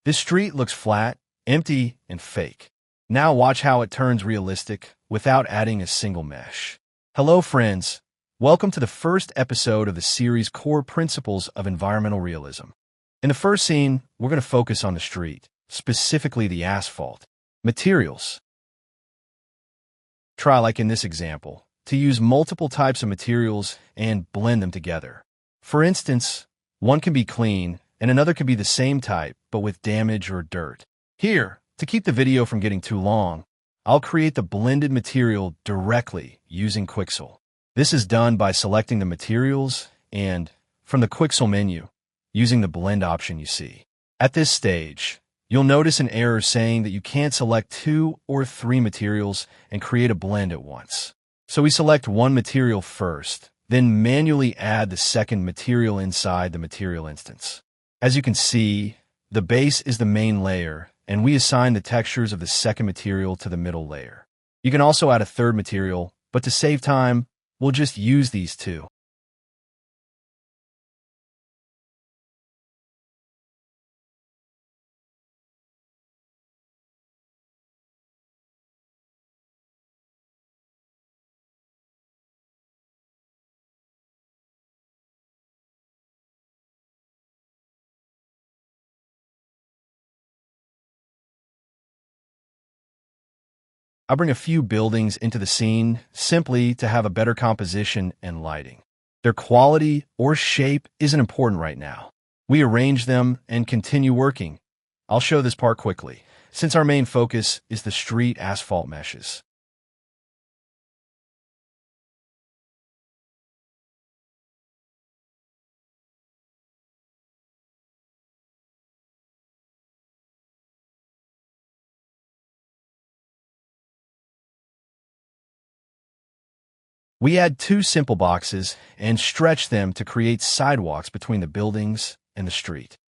This street looks flat, empty, and fake. Now watch how it turns realistic without adding a single mesh. Hello friends, welcome to the first episode of the series Core Principles of Environmental Realism. In the first scene, we're going to focus on the street, specifically the asphalt. Materials. Try, like in this example, to use multiple types of materials and blend them together. For instance, one can be clean and another can be the same type but with damage or dirt. Here, to keep the video from getting too long, I'll create the blended material directly using Quixel. This is done by selecting the materials and, from the Quixel menu, using the blend option you see. At this stage, you'll notice an error saying that you can't select 2 or 3 materials and create a blend at once. So we select one material first, then manually add the second material inside the material instance. As you can see, the base is the main layer, and we assign the textures of the second material to the middle layer. You can also add a third material, but to save time, we'll just use these two. I bring a few buildings into the scene simply to have a better composition and lighting. Their quality or shape isn't important right now. We arrange them and continue working. I'll show this part quickly, since our main focus is the street asphalt meshes. We add 2 simple boxes and stretch them to create sidewalks between the buildings and the street.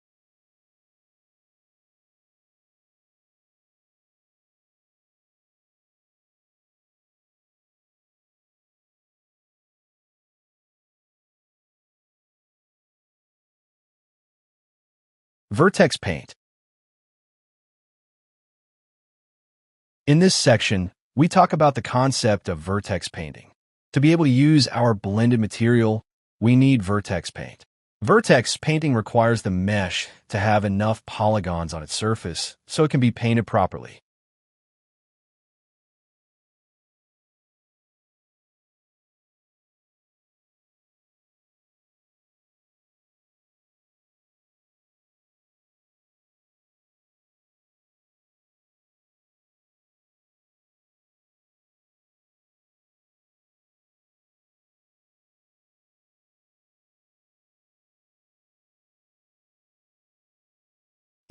Vertex Paint. In this section, we talk about the concept of vertex painting. To be able to use our blended material, we need vertex paint. Vertex painting requires the mesh to have enough polygons on its surface so it can be painted properly.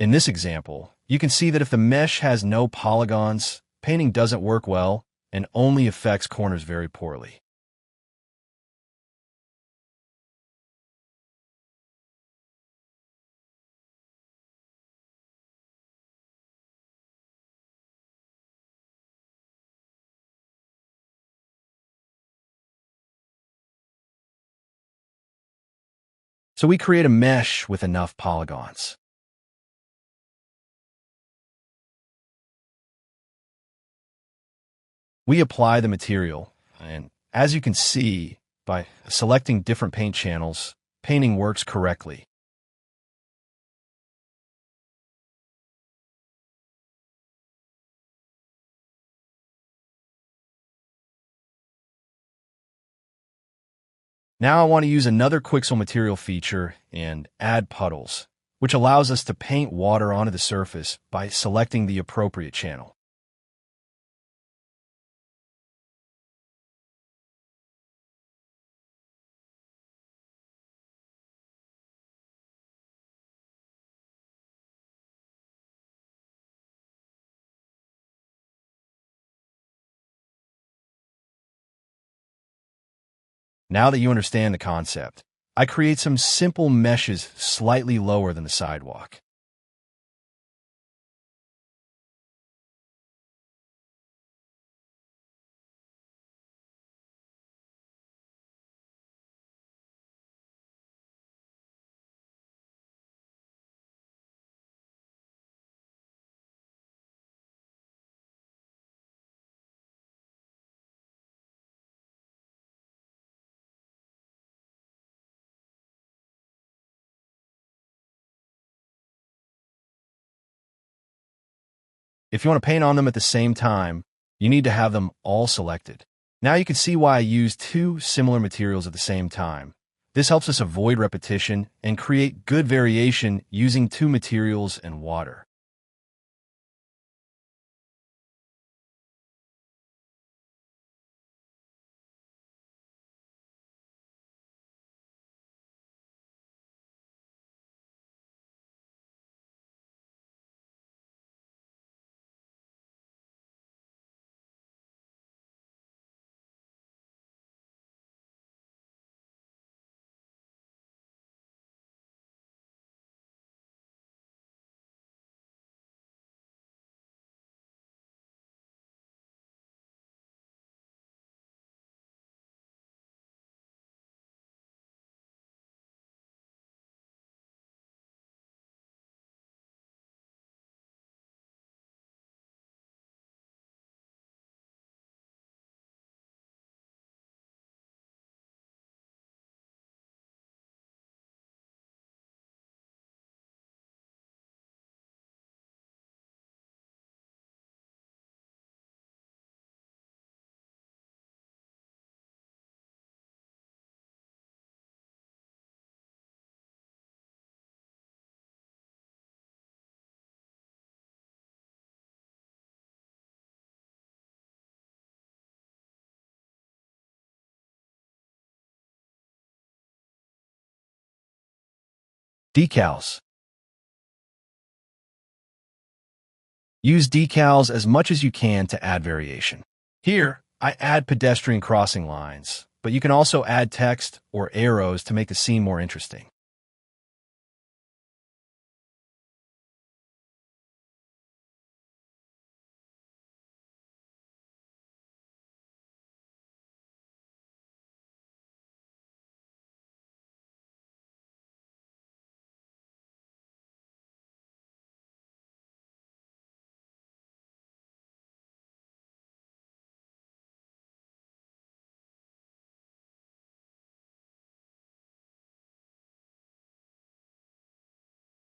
In this example, you can see that if the mesh has no polygons, painting doesn't work well and only affects corners very poorly. So we create a mesh with enough polygons. We apply the material, and as you can see, by selecting different paint channels, painting works correctly. Now I want to use another Quixel material feature and add puddles, which allows us to paint water onto the surface by selecting the appropriate channel. Now that you understand the concept, I create some simple meshes slightly lower than the sidewalk. If you want to paint on them at the same time, you need to have them all selected. Now you can see why I use two similar materials at the same time. This helps us avoid repetition and create good variation using two materials and water. Decals. Use decals as much as you can to add variation. Here, I add pedestrian crossing lines, but you can also add text or arrows to make the scene more interesting.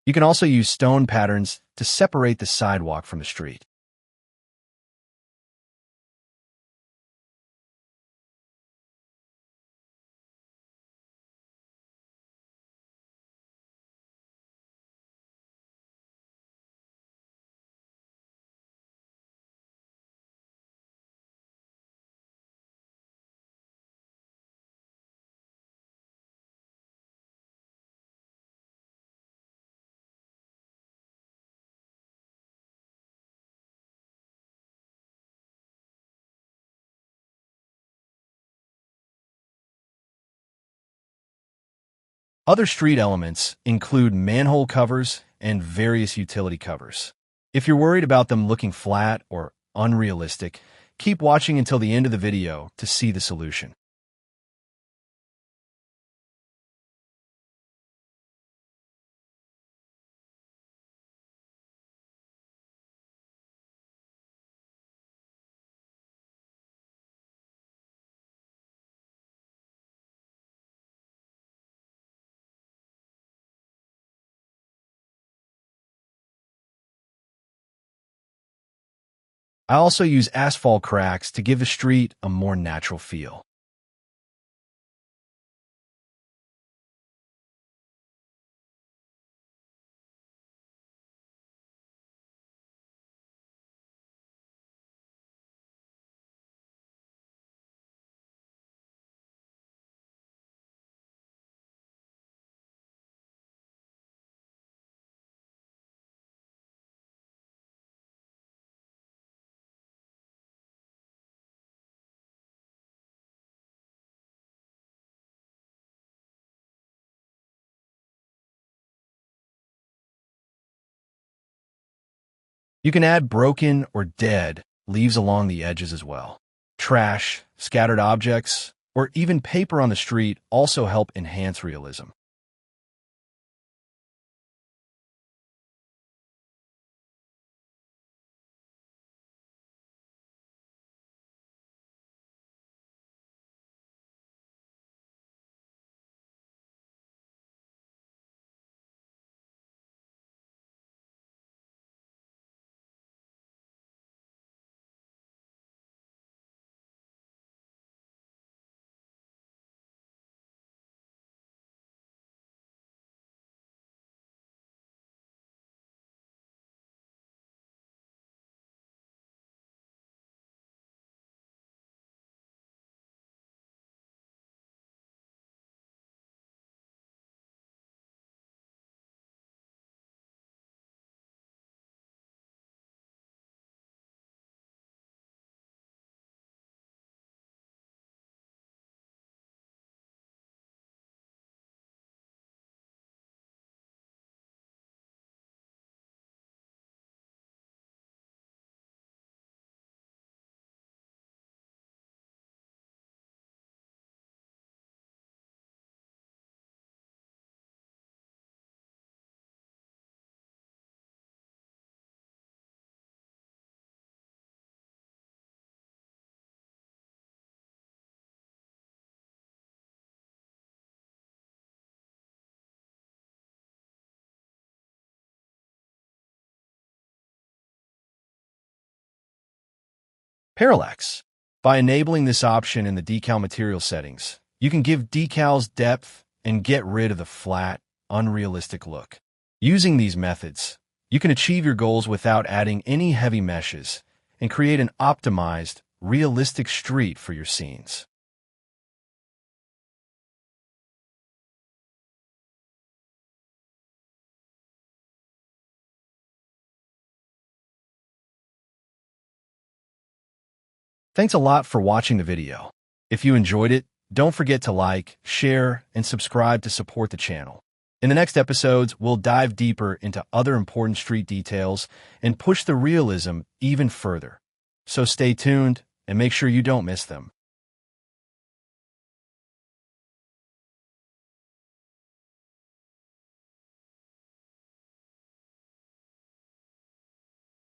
You can also use stone patterns to separate the sidewalk from the street. Other street elements include manhole covers and various utility covers. If you're worried about them looking flat or unrealistic, keep watching until the end of the video to see the solution. I also use asphalt cracks to give the street a more natural feel. You can add broken or dead leaves along the edges as well. Trash, scattered objects, or even paper on the street also help enhance realism. Parallax. By enabling this option in the decal material settings, you can give decals depth and get rid of the flat, unrealistic look. Using these methods, you can achieve your goals without adding any heavy meshes and create an optimized, realistic street for your scenes. Thanks a lot for watching the video. If you enjoyed it, don't forget to like, share, and subscribe to support the channel. In the next episodes, we'll dive deeper into other important street details and push the realism even further. So stay tuned and make sure you don't miss them.